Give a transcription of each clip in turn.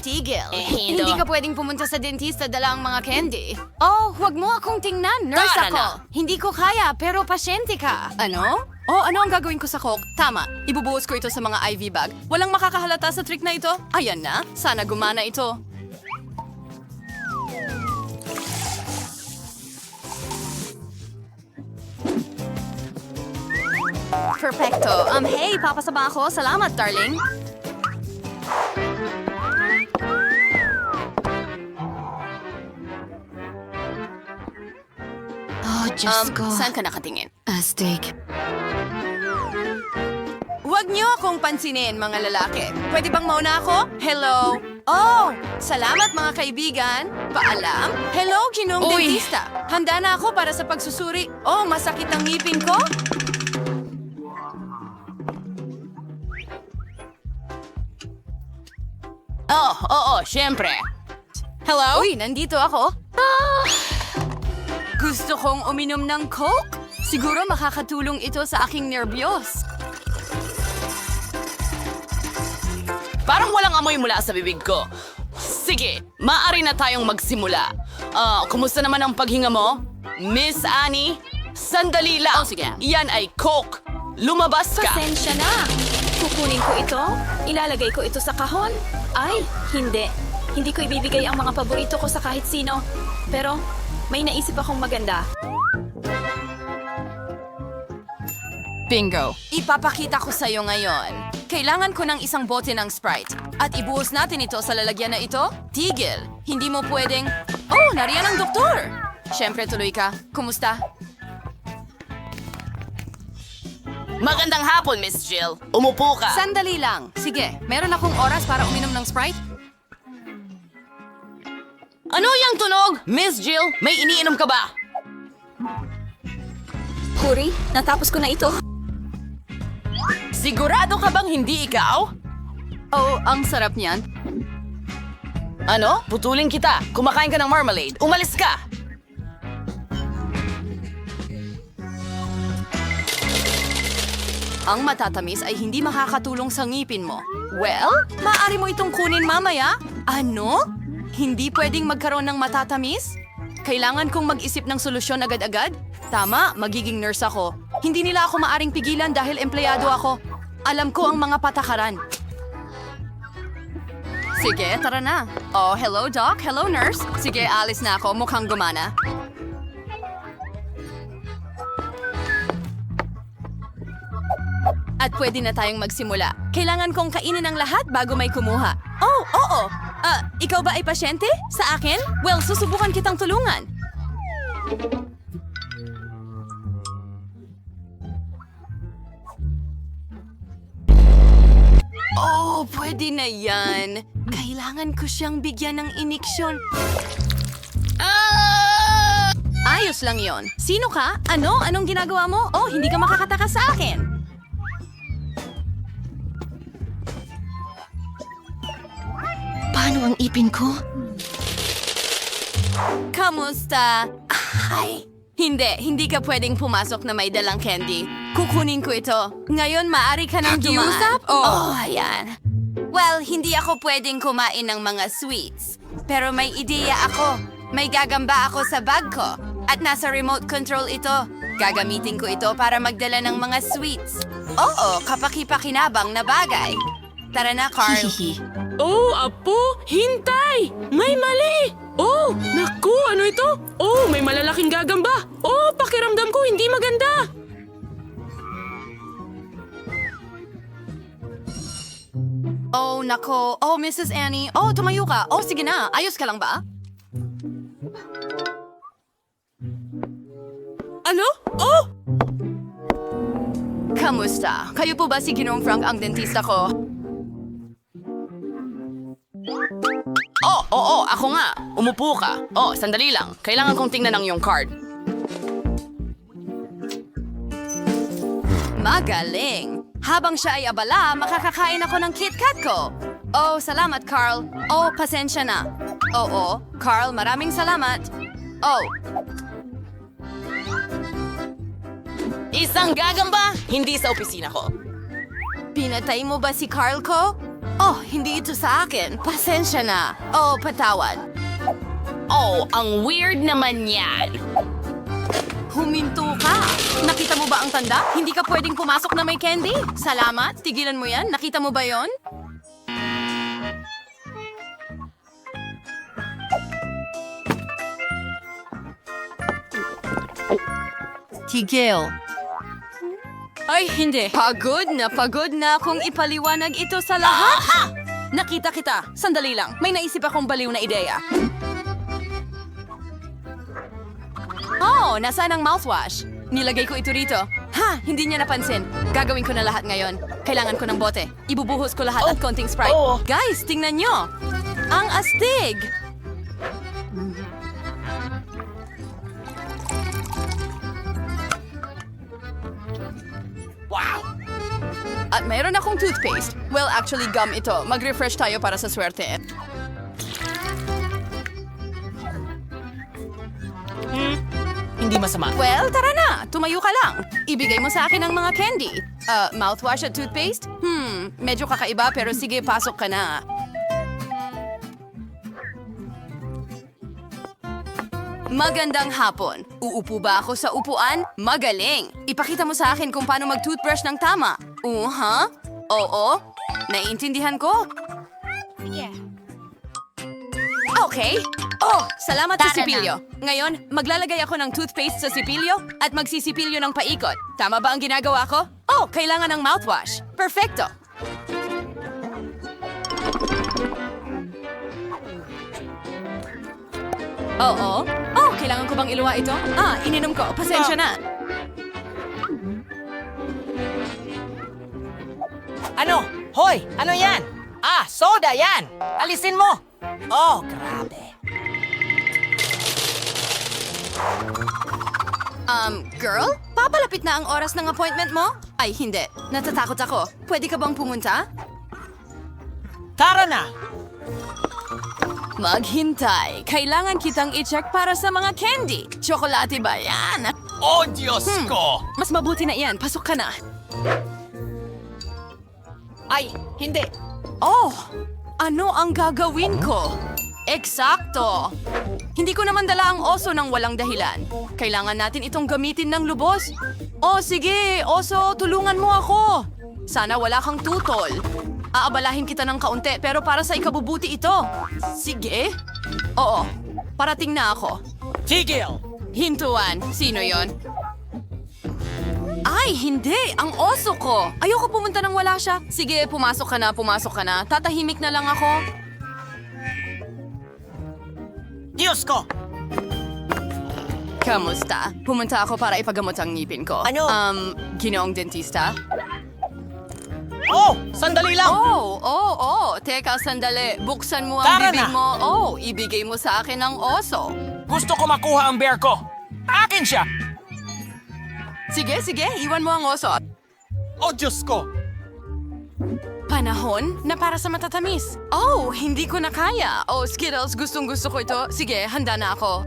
tigil. Hindi Hindi ka pwedeng pumunta sa dentista dala ang mga candy. Oh, huwag mo akong tingnan. Nurse Tara ako. na. Hindi ko kaya, pero pasyente ka. Ano? Ano ang gagawin ko sa Coke? Tama, ibubuhos ko ito sa mga IV bag. Walang makakahalata sa trick na ito. Ayan na, sana gumana ito. Perfecto. Hey, papasaba ako. Salamat, darling. Oh, Diyos ko. Saan ka nakatingin? Astig. Huwag niyo akong pansinin, mga lalaki. Pwede bang mauna ako? Hello? Oh, salamat mga kaibigan. Paalam? Hello, Ginong Uy. Dentista. Handa na ako para sa pagsusuri. Oh, masakit ang ngipin ko? Oo, syempre. Hello? Uy, nandito ako. Gusto kong uminom ng Coke. Siguro makakatulong ito sa aking nervyos. Parang walang amoy mula sa bibig ko. Sige, maaari na tayong magsimula. Kumusta naman ang paghinga mo? Miss Annie? Sandali lang. Oh, sige. Yan ay Coke. Lumabas ka. Pasensya na. Kukunin ko ito. Ilalagay ko ito sa kahon. Ay, hindi. Hindi ko ibibigay ang mga paborito ko sa kahit sino. Pero, may naisip akong maganda. Bingo. Ipapakita ko sa'yo ngayon. Kailangan ko ng isang bote ng Sprite. At ibuhos natin ito sa lalagyan na ito. Tigil. Hindi mo pwedeng... Oh, nariyan ang doktor! Siyempre, tuloy ka. Kumusta? Magandang hapon, Miss Jill. Umupo ka. Sandali lang. Sige, meron akong oras para uminom ng Sprite? Ano yung tunog? Miss Jill, may iniinom ka ba? Huri, natapos ko na ito. Sigurado ka bang hindi ikaw? Oh, ang sarap niyan. Ano? Putulin kita. Kumakain ka ng marmalade. Umalis ka. Ang matatamis ay hindi makakatulong sa ngipin mo. Well, maaari mo itong kunin mamaya. Ano? Hindi pwedeng magkaroon ng matatamis? Kailangan kong mag-isip ng solusyon agad-agad? Tama, magiging nurse ako. Hindi nila ako maaring pigilan dahil empleyado ako. Alam ko ang mga patakaran. Sige, tara na. Oh, hello, Doc. Hello, nurse. Sige, alis na ako. Mukhang gumana. At pwede na tayong magsimula. Kailangan kong kainin ang lahat bago may kumuha. Oh, oo. Ikaw ba ay pasyente? Sa akin? Well, susubukan kitang tulungan. Oh, pwede na yan. Kailangan ko siyang bigyan ng iniksyon. Ayos lang yon. Sino ka? Ano? Anong ginagawa mo? Oh, hindi ka makakataka sa akin. Paano ang ipin ko? Kamusta? Ay, hindi ka pwedeng pumasok na may dalang candy. Kukunin ko ito. Ngayon, maaari ka nang dumaan. Pakiusap? Oh, ayan. Well, hindi ako pwedeng kumain ng mga sweets. Pero may ideya ako. May gagamba ako sa bag ko. At nasa remote control ito. Gagamitin ko ito para magdala ng mga sweets. Oo, kapaki-pakinabang na bagay. Tara na, Carl. Oh, Apo! Hintay! May mali! Oh, naku, ano ito? Oh, may malalaking gagamba! Oh, pakiramdam ko hindi maganda! Oh, nako. Oh, Mrs. Annie. Oh, tumayo ka. Oh, sige na. Ayos ka lang ba? Ano? Oh! Kamusta? Kayo po ba si Ginong Frank ang dentista ko? Oo, ako nga. Umupo ka. Oh, sandali lang. Kailangan kong tingnan ang iyong card. Magaling! Habang siya ay abala, makakakain ako ng KitKat ko. Oh, salamat, Carl. Oh, pasensya na. Oo, Carl, maraming salamat. Oh, Isang gagamba, hindi sa opisina ko. pinatay mo ba si Carl ko? Oh, hindi ito sa akin. Pasensya na. Oh, patawad. Oh, ang weird naman yan. Huminto ka! Nakita mo ba ang tanda? Hindi ka pwedeng pumasok na may candy. Salamat, tigilan mo yan. Nakita mo ba yon? Tigil. Ay, hindi. Pagod na akong ipaliwanag ito sa lahat. Nakita kita. Sandali lang. May naisip akong baliw na ideya. Oh, nasaan ang mouthwash? Nilagay ko ito rito. Ha! Hindi niya napansin. Gagawin ko na lahat ngayon. Kailangan ko ng bote. Ibubuhos ko lahat at konting Sprite. Guys, tingnan nyo! Ang astig! Wow! At mayroon akong toothpaste. Well, actually, gum ito. Mag-refresh tayo para sa swerte. Hindi masama. Well, tara na! Tumayo ka lang. Ibigay mo sa akin ang mga candy. Mouthwash at toothpaste? Medyo kakaiba pero sige, pasok ka na. Magandang hapon. Uupo ba ako sa upuan? Magaling! Ipakita mo sa akin kung paano mag-toothbrush ng tama. Ha? Oo? Naiintindihan ko? Okay. Oh, salamat sa sipilyo. Ngayon, maglalagay ako ng toothpaste sa sipilyo at magsisipilyo ng paikot. Tama ba ang ginagawa ko? Oh, kailangan ng mouthwash. Perfecto. Oo. Oh, kailangan ko bang iluwa ito? Ininom ko. Pasensya na. Ano? Hoy! Ano yan? Soda yan! Alisin mo! Oh, grabe. Girl? Papalapit na ang oras ng appointment mo? Ay, hindi. Natatakot ako. Pwede ka bang pumunta? Tara na! Maghintay. Kailangan kitang i-check para sa mga candy. Tsokolate ba yan? Oh, Diyos ko! Mas mabuti na iyan. Pasok ka na. Ay, hindi. Oh! Ano ang gagawin ko? Eksakto! Hindi ko naman dala ang oso ng walang dahilan. Kailangan natin itong gamitin ng lubos. Oh, sige! Oso, tulungan mo ako! Sana wala kang tutol. Aabalahin kita ng kaunti pero para sa ikabubuti ito. Sige? Oo. Parating na ako. Tigil! Hintuan. Sino yon? Ay, hindi! Ang oso ko! Ayoko pumunta nang wala siya. Sige, pumasok ka na. Tatahimik na lang ako. Diyos ko! Kamusta? Pumunta ako para ipagamot ang ngipin ko. Ano? Ginoong dentista? Oh, sandali lang! Oo. Teka, sandali. Buksan mo ang Tara bibig na! mo. Oh, ibigay mo sa akin ang oso. Gusto ko makuha ang bear ko. Akin siya! Sige. Iwan mo ang oso. Oh, Diyos ko! Panahon na para sa matatamis. Oh, hindi ko na kaya. Oh, Skittles, gustong-gusto ko ito. Sige, handa na ako.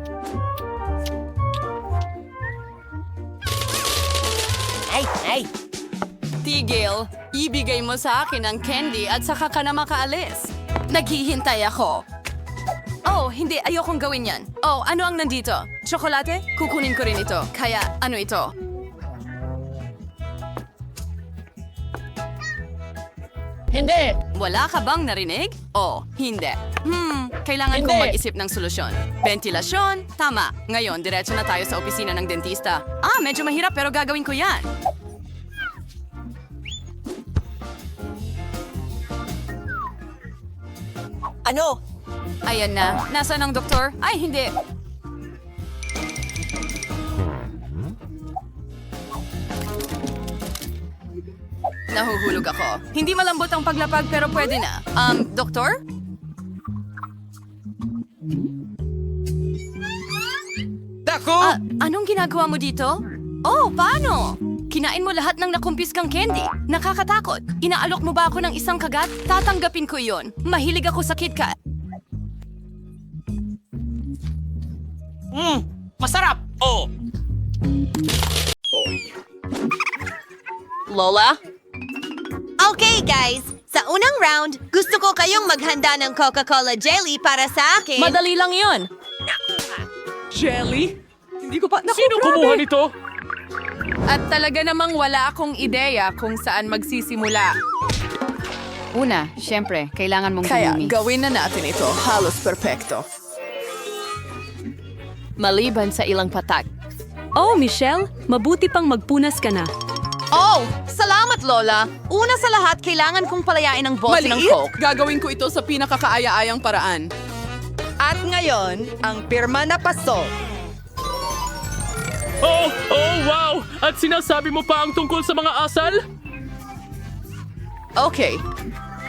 Ay! Tigil, ibigay mo sa akin ang candy at saka ka na makaalis. Naghihintay ako. Oh, hindi. Ayokong gawin yan. Oh, ano ang nandito? Tsokolate? Kukunin ko rin ito. Kaya, ano ito? Hindi! Wala ka bang narinig? Oh, hindi. Kailangan Hindi. kong mag-isip ng solusyon. Ventilasyon? Tama. Ngayon, diretso na tayo sa opisina ng dentista. Medyo mahirap pero gagawin ko yan. Ano? Ayan na. Nasaan ang doktor? Ay, hindi. Nahuhulog ako. Hindi malambot ang paglapag pero pwede na. Doktor? Dako! Anong ginagawa mo dito? Oh, paano? Kinain mo lahat ng nakumpiskang candy. Nakakatakot. Inaalok mo ba ako ng isang kagat? Tatanggapin ko yon. Mahilig ako sa KitKat. Masarap! Oh! Lola? Okay, guys. Sa unang round, gusto ko kayong maghanda ng Coca-Cola jelly para sa akin. Madali lang yon. Jelly? Hindi ko pa... Sino kumuha nito? At talaga namang wala akong ideya kung saan magsisimula. Una, syempre, kailangan mong Kaya gumimis. gawin na natin ito. Halos perpekto. Maliban sa ilang patak. Oh, Michelle, mabuti pang magpunas ka na. Oh! Salamat, Lola! Una sa lahat, kailangan kong palayain ang bote ng Coke. Gagawin ko ito sa pinakakaaya-ayang paraan. At ngayon, ang pirma na paso. Oh, wow! At sinasabi mo pa ang tungkol sa mga asal? Okay.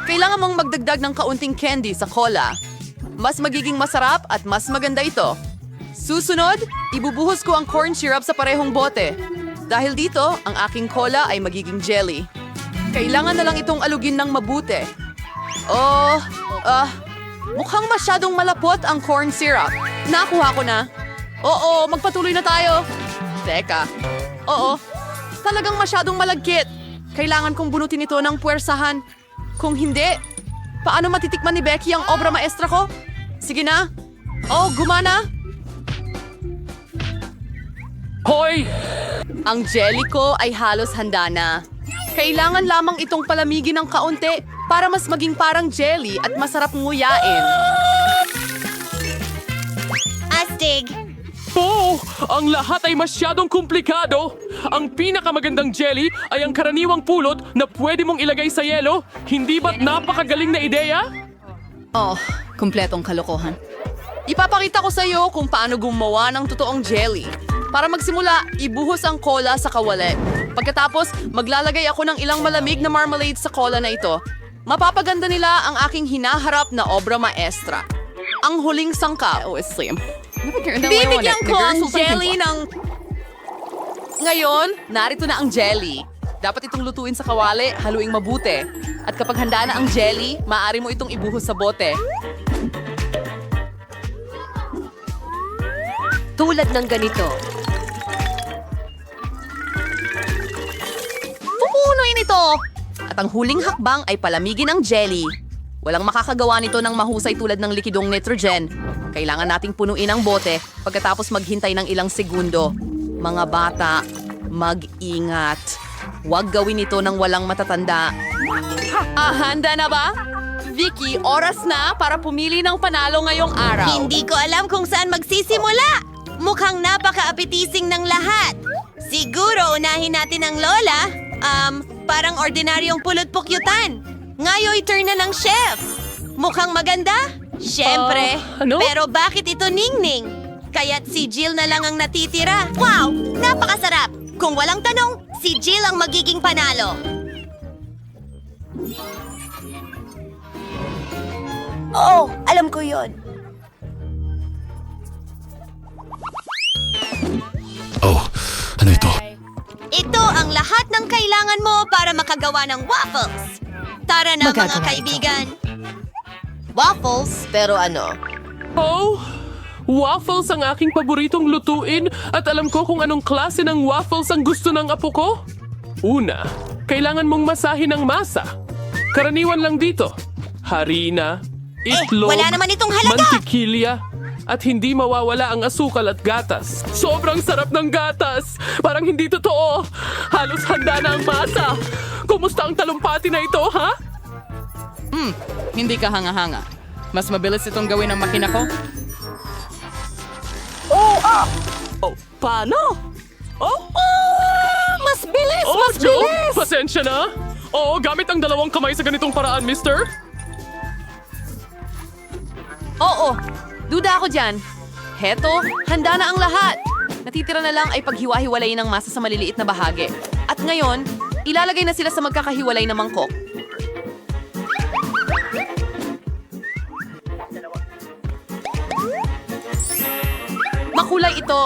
Kailangan mong magdagdag ng kaunting candy sa cola. Mas magiging masarap at mas maganda ito. Susunod, ibubuhos ko ang corn syrup sa parehong bote. Dahil dito, ang aking cola ay magiging jelly. Kailangan na lang itong alugin ng mabuti. Mukhang masyadong malapot ang corn syrup. Nakuha ko na. Oo, magpatuloy na tayo. Teka. Oo, talagang masyadong malagkit. Kailangan kong bunutin ito ng puwersahan. Kung hindi, paano matitikman ni Becky ang obra maestra ko? Sige na. Oh, gumana. Hoy! Ang jelly ko ay halos handa na. Kailangan lamang itong palamigin ng kaunti para mas maging parang jelly at masarap nguyain. Astig! Oh! Ang lahat ay masyadong komplikado! Ang pinakamagandang jelly ay ang karaniwang pulot na pwede mong ilagay sa yelo. Hindi ba't napakagaling na ideya? Oh, kumpletong kalokohan. Ipapakita ko sa iyo kung paano gumawa ng totoong jelly. Para magsimula, ibuhos ang cola sa kawali. Pagkatapos, maglalagay ako ng ilang malamig na marmalade sa cola na ito. Mapapaganda nila ang aking hinaharap na obra maestra. Ang huling sangkap. Bibigyan ko ang jelly ng... Ngayon, narito na ang jelly. Dapat itong lutuin sa kawali, haluing mabuti. At kapag handa na ang jelly, maaari mo itong ibuhos sa bote. Tulad ng ganito. Pupunuin ito! At ang huling hakbang ay palamigin ang jelly. Walang makakagawa nito ng mahusay tulad ng likidong nitrogen. Kailangan nating punuin ang bote pagkatapos maghintay ng ilang segundo. Mga bata, mag-ingat. Huwag gawin ito ng walang matatanda. Handa na ba? Vicky, oras na para pumili ng panalo ngayong araw. Hindi ko alam kung saan magsisimula. Mukhang napaka-appetizing ng lahat. Siguro unahin natin ang Lola. Parang ordinaryong pulot-pukyutan. Ngayoy turn na ng chef. Mukhang maganda? Siyempre. Ano? Pero bakit ito ningning? Kaya't si Jill na lang ang natitira. Wow! Napakasarap! Kung walang tanong, si Jill ang magiging panalo. Oh, alam ko yon. Oh, ano ito? Ito ang lahat ng kailangan mo para makagawa ng waffles. Tara na mga kaibigan. Waffles? Pero ano? Oh! Waffles ang aking paboritong lutuin at alam ko kung anong klase ng waffles ang gusto ng apo ko. Una, kailangan mong masahin ang masa. Karaniwan lang dito. Harina, itlog, wala naman itong halaga. mantikilya, at hindi mawawala ang asukal at gatas. Sobrang sarap ng gatas! Parang hindi totoo! Halos handa na ang masa! Kumusta ang talumpati na ito, ha? Hindi ka hanga-hanga. Mas mabilis itong gawin ng makina ko. Oh, paano? Mas bilis! Oh, Joe, pasensya na. Oo, gamit ang dalawang kamay sa ganitong paraan, mister. Oo, duda ako dyan. Heto, handa na ang lahat. Natitira na lang ay paghiwa-hiwalayin ng masa sa maliliit na bahagi. At ngayon, ilalagay na sila sa magkakahiwalay na mangkok. Makulay ito.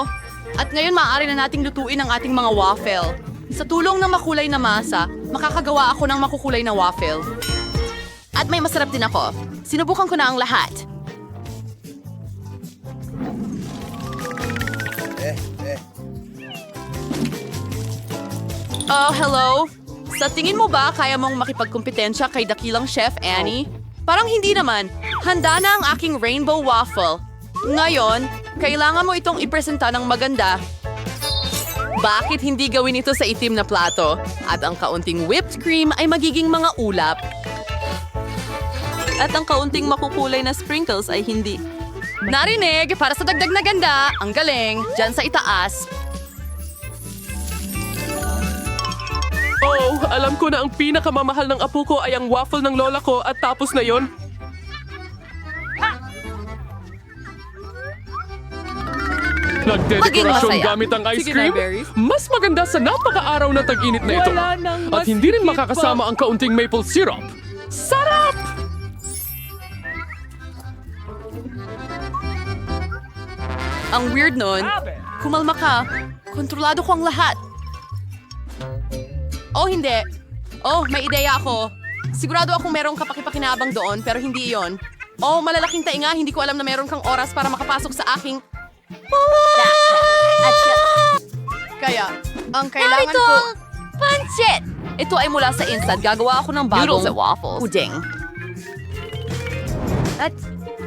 At ngayon maaari na nating lutuin ang ating mga waffle. Sa tulong ng makulay na masa, makakagawa ako ng makukulay na waffle. At may masarap din ako. Sinubukan ko na ang lahat. Oh, hello. Sa tingin mo ba kaya mong makipagkumpetensya kay dakilang Chef Annie? Parang hindi naman. Handa na ang aking rainbow waffle. Ngayon, kailangan mo itong ipresenta ng maganda. Bakit hindi gawin ito sa itim na plato? At ang kaunting whipped cream ay magiging mga ulap. At ang kaunting makukulay na sprinkles ay hindi. Narinig, para sa dagdag na ganda, ang galing, dyan sa itaas. Oh, alam ko na ang pinakamamahal ng apo ko ay ang waffle ng lola ko at tapos na yon. Maging Nagdedekorasyon masaya. gamit ang ice Sige cream? na, berries. Mas maganda sa napaka-araw na tag-init na ito. Wala nang At mas hindi rin higit makakasama ang kaunting maple syrup. Sarap! Ang weird nun, kumalma ka, kontrolado ko ang lahat. Oh, hindi. Oh, may ideya ako. Sigurado akong merong kapakipakinabang doon, pero hindi iyon. Oh, malalaking tainga, hindi ko alam na meron kang oras para makapasok sa aking... Kaya, ang kailangan ko... Pancit! Ito ay mula sa Instant. Gagawa ako ng bagong puding. At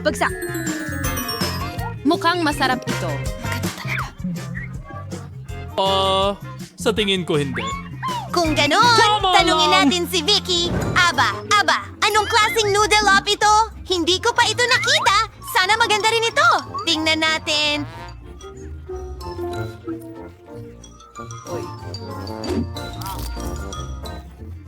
bagsak. Mukhang masarap ito. Sa tingin ko hindi. Kung ganon, Tama tanungin lang. natin si Vicky. Aba, anong klaseng noodle up ito? Hindi ko pa ito nakita. Sana maganda rin ito. Tingnan natin.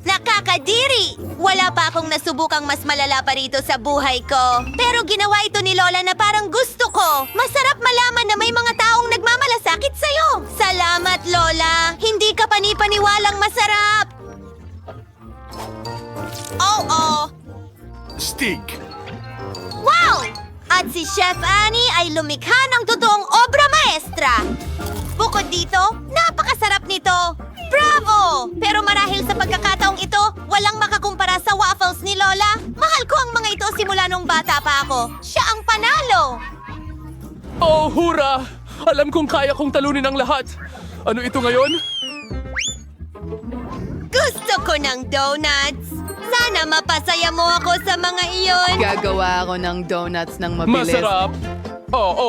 Nakakadiri! Wala pa akong nasubukang mas malala pa rito sa buhay ko. Pero ginawa ito ni Lola na parang gusto ko. Masarap malaman na may mga taong nagmamalasakit sa'yo. Salamat, Lola. Hindi ka panipaniwalang masarap. Oo. Stig. Wow! At si Chef Annie ay lumikha ng totoong obra maestra. Bukod dito, napakasarap nito. Bravo! Pero marahil sa pagkakataong ito, walang makakumpara sa waffles ni Lola. Mahal ko ang mga ito simula nung bata pa ako. Siya ang panalo. Oh, hura! Alam kong kaya kong talunin ang lahat. Ano ito ngayon? Gusto ko ng donuts. Sana mapasaya mo ako sa mga iyon. Gagawa ako ng donuts ng mabilis. Masarap!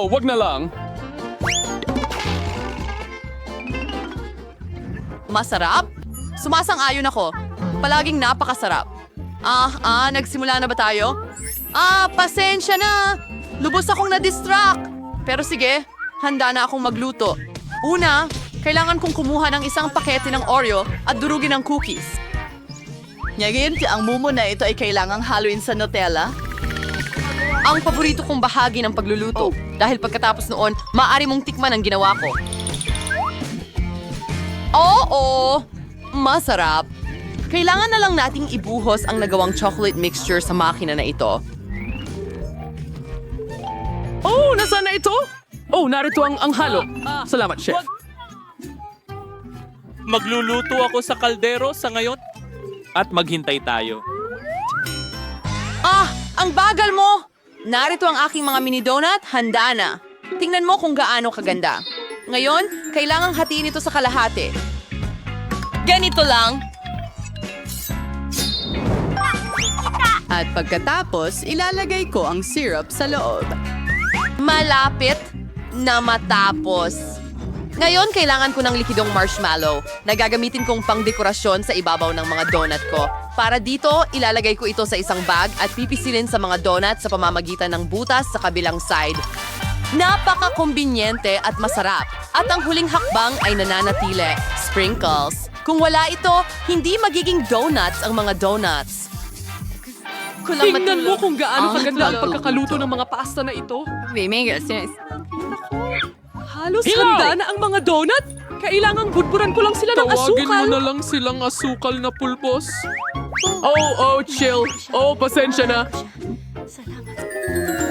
Wag na lang. Masarap? Sumasang-ayon ako. Palaging napakasarap. Nagsimula na ba tayo? Pasensya na. Lubos akong na-distract. Pero sige, handa na akong magluto. Una, kailangan kong kumuha ng isang pakete ng Oreo at durugin ng cookies. Ngayon, ang mumo na ito ay kailangang haluin sa Nutella. Ang paborito kong bahagi ng pagluluto. Dahil pagkatapos noon, maaari mong tikman ang ginawa ko. Oo, masarap. Kailangan na lang nating ibuhos ang nagawang chocolate mixture sa makina na ito. Oh, nasaan na ito? Oh, narito ang halo. Salamat, chef. Magluluto ako sa kaldero sa ngayon at maghintay tayo. Ang bagal mo! Narito ang aking mga mini donut, handa na. Tingnan mo kung gaano kaganda. Ngayon, kailangang hatiin ito sa kalahati. Ganito lang. At pagkatapos, ilalagay ko ang syrup sa loob. Malapit na matapos. Ngayon, kailangan ko ng likidong marshmallow na gagamitin kong pangdekorasyon sa ibabaw ng mga donut ko. Para dito, ilalagay ko ito sa isang bag at pipisilin sa mga donut sa pamamagitan ng butas sa kabilang side. Napaka-kumbinyente at masarap. At ang huling hakbang ay nananatili, sprinkles. Kung wala ito, hindi magiging donuts ang mga donuts. Tingnan mo kung gaano kaganda ang pagkakaluto ng mga pasta na ito. Halos handa na ang mga donut. Kailangang budburan ko lang sila ng asukal. Tawagin mo na lang silang asukal na pulpos. Chill. Pasensya na.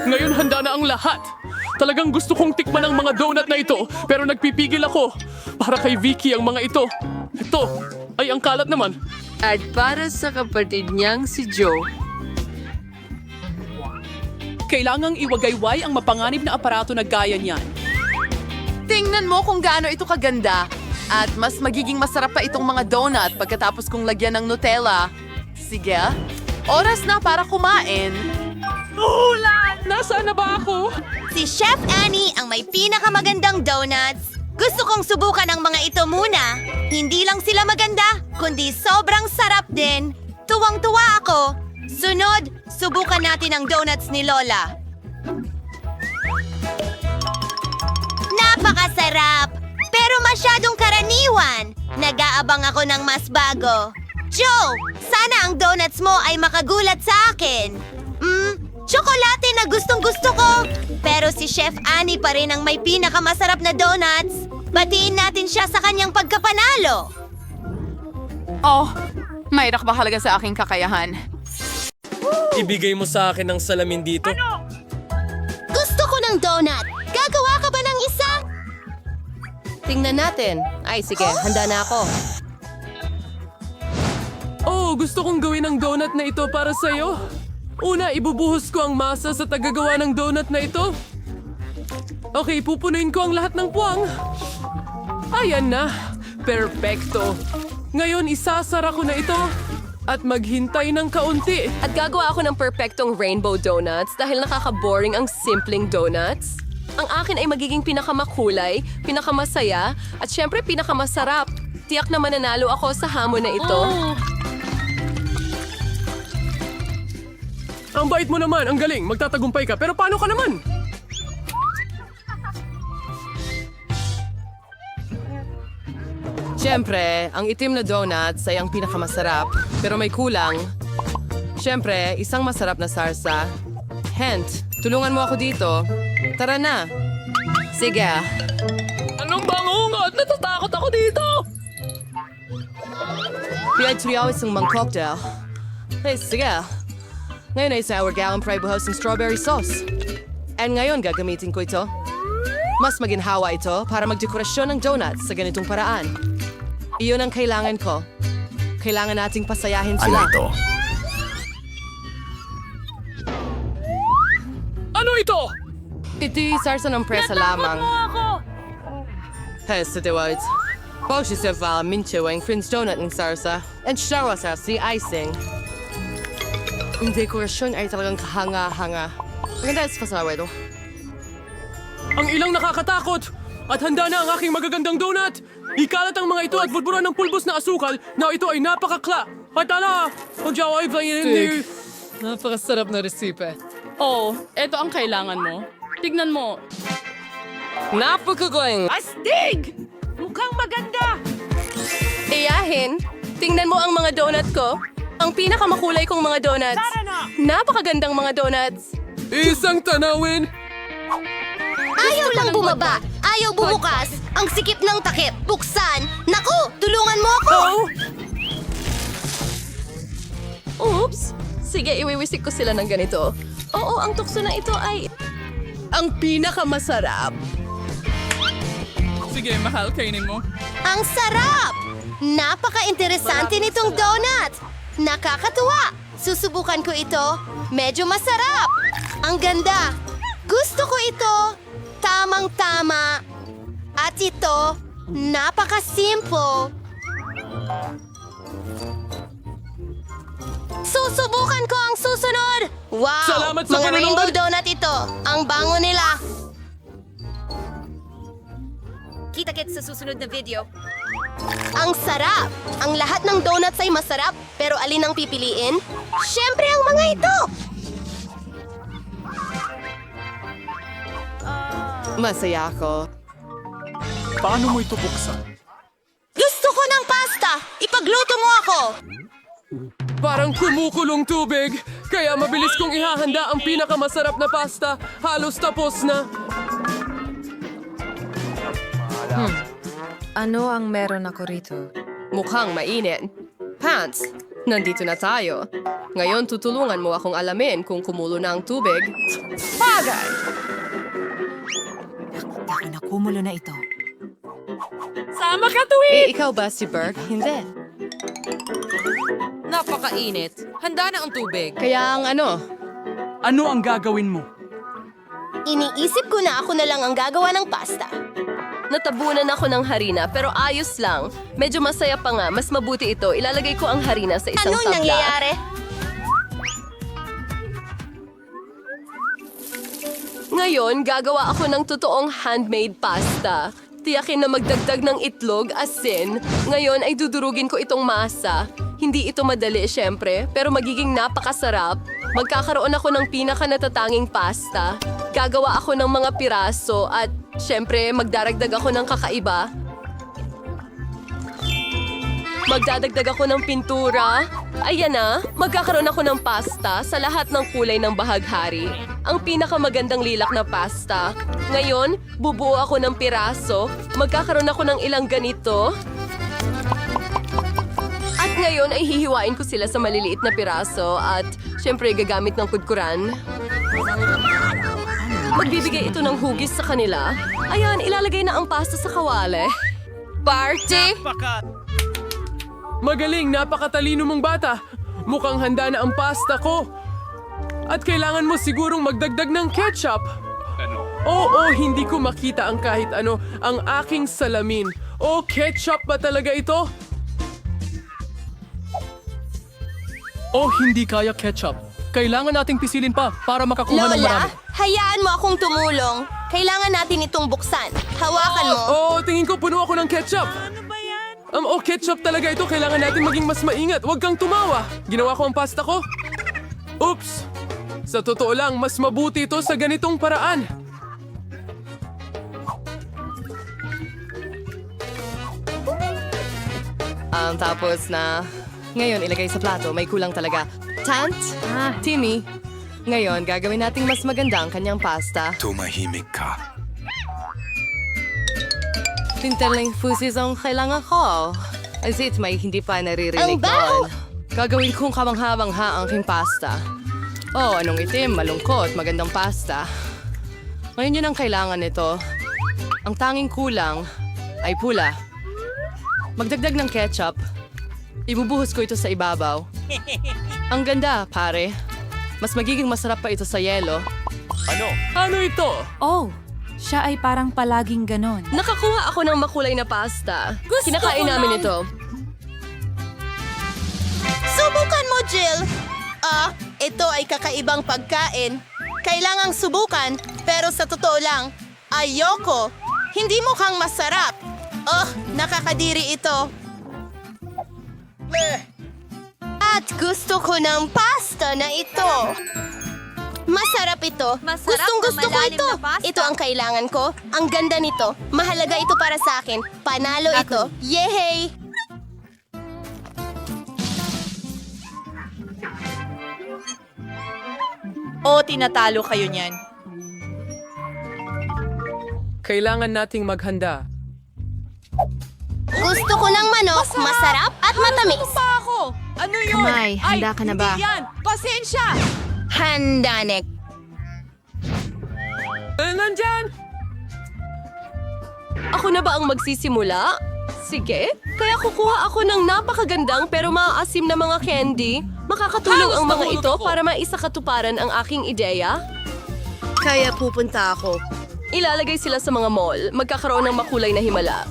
Ngayon handa na ang lahat. Talagang gusto kong tikman ang mga donut na ito, pero nagpipigil ako. Para kay Vicky ang mga ito. Ito, ay ang kalat naman. At para sa kapatid niyang si Joe. Kailangang iwagayway ang mapanganib na aparato na gaya niyan. Tingnan mo kung gaano ito kaganda. At mas magiging masarap pa itong mga donut pagkatapos kong lagyan ng Nutella. Sige, oras na para kumain. Nasaan na ba ako? Si Chef Annie ang may pinakamagandang donuts. Gusto kong subukan ang mga ito muna. Hindi lang sila maganda, kundi sobrang sarap din. Tuwang-tuwa ako. Sunod, subukan natin ang donuts ni Lola. Napakasarap! Pero masyadong karaniwan. Nag-aabang ako ng mas bago. Joe, sana ang donuts mo ay makagulat sa akin. Tsokolate na gustong-gusto ko. Pero si Chef Annie pa rin ang may pinakamasarap na donuts. Batiin natin siya sa kanyang pagkapanalo. Oh, mayroon ba halaga sa aking kakayahan? Ibigay mo sa akin ang salamin dito. Gusto ko ng donut. Gagawa ka ba ng isa? Tingnan natin. Ay, sige, handa na ako. Oh, gusto kong gawin ang donut na ito para sa'yo. Una, ibubuhos ko ang masa sa tagagawa ng donut na ito. Okay, pupunuin ko ang lahat ng puwang. Ayan na. Perfecto. Ngayon, isasara ko na ito. At maghintay ng kaunti. At gagawa ako ng perpektong rainbow donuts dahil nakaka-boring ang simpleng donuts. Ang akin ay magiging pinakamakulay, pinakamasaya, at syempre pinakamasarap. Tiyak na mananalo ako sa hamon na ito. Ang bait mo naman, ang galing. Magtatagumpay ka. Pero paano ka naman? Siyempre, ang itim na donuts ay ang pinakamasarap, pero may kulang. Siyempre, isang masarap na sarsa. Hent, tulungan mo ako dito. Tara na. Sige. Anong bangungot? Natatakot ako dito! Pinagtriyaw isang mang cocktail. Hey, sige. Ngayon ay sour gallon fry buhos ng strawberry sauce. And ngayon gagamitin ko ito. Mas maginhawa ito para magdekorasyon ng donuts sa ganitong paraan. Iyon ang kailangan ko. Kailangan nating pasayahin sila. Ano ito? Ano ito? Ito'y sarsa ng presa lamang. Hey, sa Dewalt. Pausi sa vala mincho ang Prince Donut ng sarsa. And shawa sa si icing. Ang dekorasyon ay talagang kahanga-hanga. Maganda sa pasawa ito. Ang ilang nakakatakot! At handa na ang aking magagandang donut! Ikalat ang mga ito at burburan ng pulbos na asukal na ito ay napakakla! At ala! Pagjawa ay playin Napakasarap na resipe. Oh, eto ang kailangan mo. Tignan mo. Napakagaling! Astig! Mukhang maganda! Iyahin, tingnan mo ang mga donut ko. Ang pinakamakulay kong mga donuts. Napakagandang mga donuts. Isang tanawin! Ayaw lang bumaba. Ayaw bumukas. Ang sikip ng takip. Buksan. Naku, tulungan mo ako. Oops! Sige, iwiwisik ko sila ng ganito. Oo, ang tukso na ito ay... ang pinakamasarap. Sige, mahal, kainin mo. Ang sarap! Napaka-interesante nitong donut. Nakakatuwa. Susubukan ko ito. Medyo masarap. Ang ganda. Gusto ko ito. Tamang-tama. At ito, napaka-simple. Susubukan ko ang susunod. Wow! Salamat sa mga panonood. rainbow donut ito. Ang bango nila. Kita-kits sa susunod na video. Ang sarap! Ang lahat ng donuts ay masarap, pero alin ang pipiliin? Siyempre ang mga ito! Masaya ako. Paano mo ito buksan? Gusto ko ng pasta! Ipagluto mo ako! Parang kumukulong tubig, kaya mabilis kong ihahanda ang pinakamasarap na pasta. Halos tapos na. Ano ang meron ako rito? Mukhang mainit. Pants, nandito na tayo. Ngayon tutulungan mo akong alamin kung kumulo na ang tubig. Bagay! Baka na kumulo na ito. Sama ka, Tweet! Ikaw ba si Burke? Hindi. Napakainit. Handa na ang tubig. Kaya ang ano? Ano ang gagawin mo? Iniisip ko na ako na lang ang gagawa ng pasta. Natabunan ako ng harina pero ayos lang. Medyo masaya pa nga. Mas mabuti ito. Ilalagay ko ang harina sa isang tabla. Ngayon, gagawa ako ng totoong handmade pasta. Tiyakin na magdagdag ng itlog, asin. Ngayon ay dudurugin ko itong masa. Hindi ito madali, syempre, pero magiging napakasarap. Magkakaroon ako ng pinaka-natatanging pasta. Gagawa ako ng mga piraso at, syempre, magdaragdag ako ng kakaiba. Magdadagdag ako ng pintura. Ayan na, magkakaroon ako ng pasta sa lahat ng kulay ng bahaghari. Ang pinakamagandang lilak na pasta. Ngayon, bubuo ako ng piraso. Magkakaroon ako ng ilang ganito. At ngayon ay hihiwain ko sila sa maliliit na piraso at syempre gagamit ng kudkuran. Magbibigay ito ng hugis sa kanila. Ayan, ilalagay na ang pasta sa kawali. Party! Magaling, napakatalino mong bata. Mukhang handa na ang pasta ko. At kailangan mo sigurong magdagdag ng ketchup. Oo, hindi ko makita ang kahit ano, ang aking salamin. Oh, ketchup ba talaga ito? Oh, hindi kaya ketchup. Kailangan nating pisilin pa para makakuha ng marami. hayaan mo akong tumulong. Kailangan natin itong buksan. Hawakan mo. Oh, tingin ko puno ako ng ketchup. Ketchup talaga ito. Kailangan natin maging mas maingat. Huwag kang tumawa. Ginawa ko ang pasta ko. Oops! Sa totoo lang, mas mabuti ito sa ganitong paraan. Tapos na... Ngayon, ilagay sa plato. May kulang talaga. Tant? Timmy? Ngayon, gagawin nating mas maganda ang kanyang pasta. Tumahimik ka. Tinterling fusis ang kailangan ko. As it may hindi pa naririnig Ang baho! doon. Gagawin kong kamangha-mangha ang aking pasta. Oh, anong itim, malungkot, magandang pasta. Ngayon yun ang kailangan nito. Ang tanging kulang ay pula. Magdagdag ng ketchup. Ibubuhos ko ito sa ibabaw. Ang ganda, pare. Mas magiging masarap pa ito sa yelo. Ano ito? Oh, siya ay parang palaging ganon. Nakakuha ako ng makulay na pasta. Kinakain namin ito. Subukan mo, Jill! Ito ay kakaibang pagkain. Kailangang subukan, pero sa totoo lang, ayoko. Hindi mukhang masarap. Nakakadiri ito. At gusto ko ng pasta na ito. Masarap ito. Gustong-gusto ko ito. Ito ang kailangan ko. Ang ganda nito. Mahalaga ito para sa akin. Panalo ito. Yehey! Tinatalo kayo niyan. Kailangan nating maghanda. Gusto ko ng manok, masarap at matamis. Ano yun? Kamay, handa ka na ba? Hindi yan. Pasensya! Handa, Nick. Nandyan! Ako na ba ang magsisimula? Sige. Kaya kukuha ako ng napakagandang pero maaasim na mga candy. Makakatulong ang mga ito para maisakatuparan ang aking ideya. Kaya pupunta ako. Ilalagay sila sa mga mall. Magkakaroon ng makulay na himala.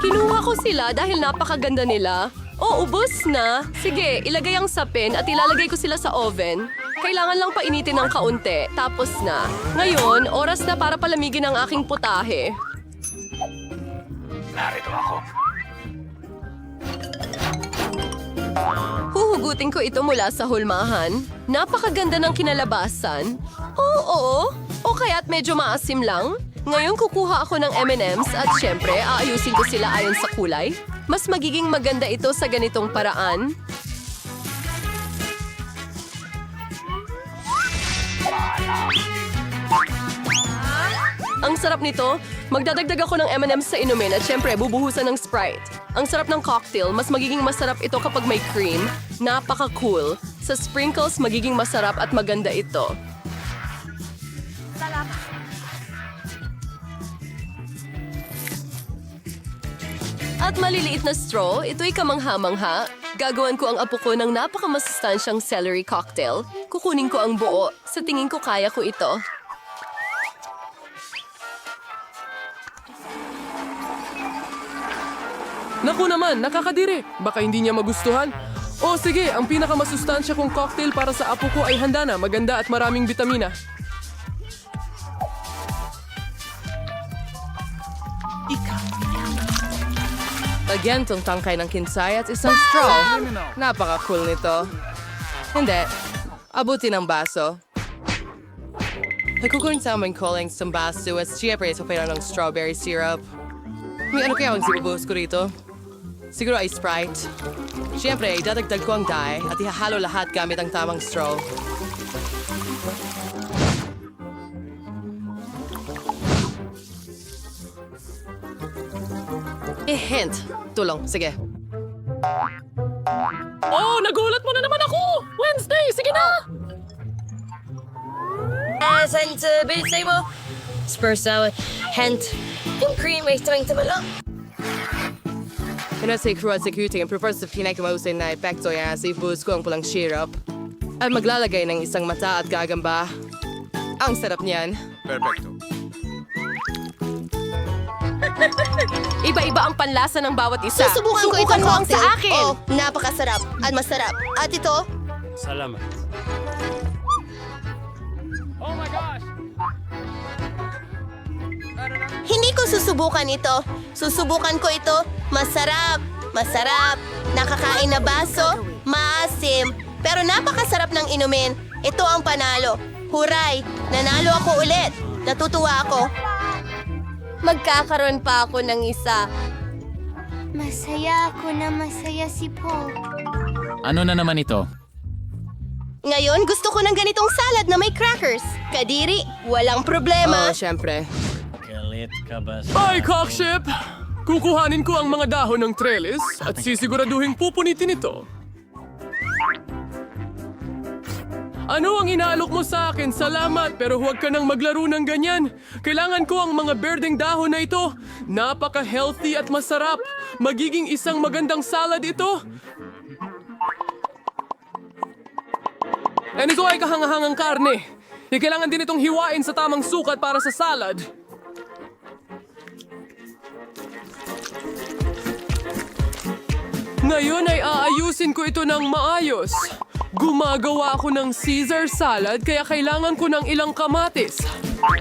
Kinuha ko sila dahil napakaganda nila. Ubos na. Sige, ilagay ang sapin at ilalagay ko sila sa oven. Kailangan lang painitin ng kaunti. Tapos na. Ngayon, oras na para palamigin ang aking putahe. Narito ako. Huhugutin ko ito mula sa hulmahan. Napakaganda ng kinalabasan. Oo. O kaya't medyo maasim lang. Ngayon kukuha ako ng M&M's at syempre aayusin ko sila ayon sa kulay. Mas magiging maganda ito sa ganitong paraan. Ang sarap nito. Magdadagdag ako ng M&M's sa inumin at syempre bubuhusan ng Sprite. Ang sarap ng cocktail, mas magiging masarap ito kapag may cream. Napaka-cool. Sa sprinkles, magiging masarap at maganda ito. At maliliit na straw, ito'y kamangha-mangha. Gagawan ko ang apo ko ng napakamasustansyang celery cocktail. Kukunin ko ang buo. Sa tingin ko kaya ko ito. Naku naman, nakakadiri. Baka hindi niya magustuhan. O sige, ang pinakamasustansya kong cocktail para sa apo ko ay handa na, maganda at maraming bitamina. Lagyan tong tangkay ng kinsay at isang straw. Napaka-cool nito. Hindi. Abutin ang baso. Nagkukunin sa aming calling sa baso at siyempre ito pa ng strawberry syrup. May ano kaya ang sinubuhos ko rito? Siguro ay Sprite. Siyempre, idadagdag ko ang dye at ihahalo lahat gamit ang tamang straw. Hint. Tulong. Sige. Oh, nagulat mo na naman ako! Wednesday, sige na! Saan sa bilisay mo? Spurs salad. Hint. Yung cream ay tawing-tama lang. Kaya sa crew at security ang prefer sa pinakamausay na epekto yan sa ibuhos ko ang pulang syrup. At maglalagay ng isang mata at gagamba. Ang sarap niyan. Iba-iba ang panlasa ng bawat isa. Susubukan ko itong cocktail. Sa akin. Oh, napakasarap at masarap. At ito, Salamat. hindi ko susubukan ito. Susubukan ko ito. Masarap. Masarap. Nakakain na baso. Maasim. Pero napakasarap ng inumin. Ito ang panalo. Huray! Nanalo ako ulit. Natutuwa ako. Magkakaroon pa ako ng isa. Masaya ako na masaya si Paul. Ano na naman ito? Ngayon, gusto ko ng ganitong salad na may crackers. Kadiri, walang problema. Siyempre. Galit ka ba? Ay, cockship! Kukuhanin ko ang mga dahon ng trellis at sisiguraduhin pupunitin ito. Ano ang inaalok mo sa akin? Salamat, pero huwag ka nang maglaro ng ganyan. Kailangan ko ang mga berdeng dahon na ito. Napaka-healthy at masarap. Magiging isang magandang salad ito. And ito ay kahangahangang karne. Kailangan din itong hiwain sa tamang sukat para sa salad. Ngayon ay aayusin ko ito ng maayos. Gumagawa ako ng Caesar salad kaya kailangan ko ng ilang kamatis.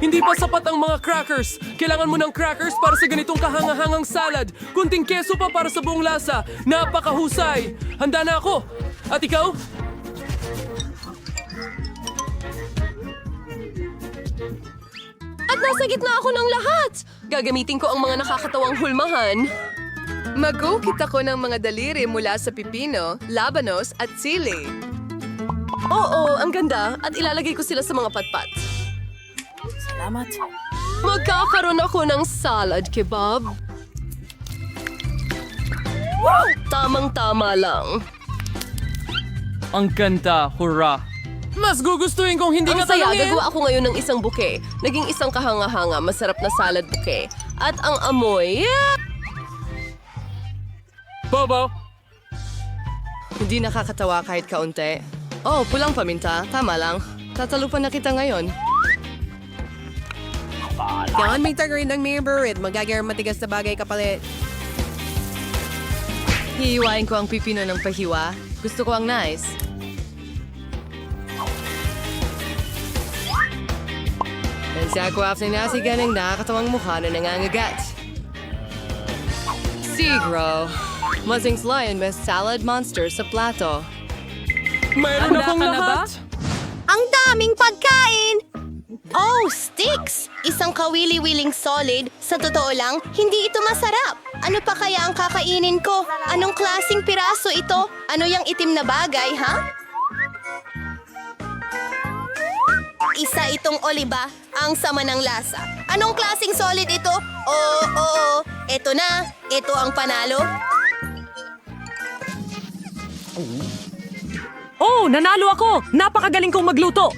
Hindi pa sapat ang mga crackers. Kailangan mo ng crackers para sa ganitong kahangahangang salad. Kunting keso pa para sa buong lasa. Napakahusay. Handa na ako. At ikaw? At nasa gitna ako ng lahat! Gagamitin ko ang mga nakakatawang hulmahan. Magukit ako ng mga daliri mula sa pipino, labanos at sili. Oo, ang ganda. At ilalagay ko sila sa mga patpat. Salamat. Magkakaroon ako ng salad kebab. Wow! Tamang-tama lang. Ang ganda, hurra! Mas gugustuhin kong hindi Ang ka saya, tanungin. gagawa ako ngayon ng isang buke. Naging isang kahanga-hanga, masarap na salad buke. At ang amoy... Bobo! Hindi nakakatawa kahit kaunti. Oh, pulang paminta. Tama lang. Tatalupan na kita ngayon. Yan, may tagarin ng member at magagawang matigas na bagay kapalit. Hihiwain ko ang pipino ng pahiwa. Gusto ko ang nice. Nagsakwaaf na nasi ganang nakakatawang mukha na nangangagat. Sigro. Masing lion may salad monster sa plato. Mayroon akong lahat. Ang daming pagkain! Oh, sticks! Isang kawili-wiling solid. Sa totoo lang, hindi ito masarap. Ano pa kaya ang kakainin ko? Anong klasing piraso ito? Ano yung itim na bagay, ha? Isa itong oliba. Ang sama ng lasa. Anong klasing solid ito? Oo. Ito na. Ito ang panalo. Oh, nanalo ako! Napakagaling kong magluto!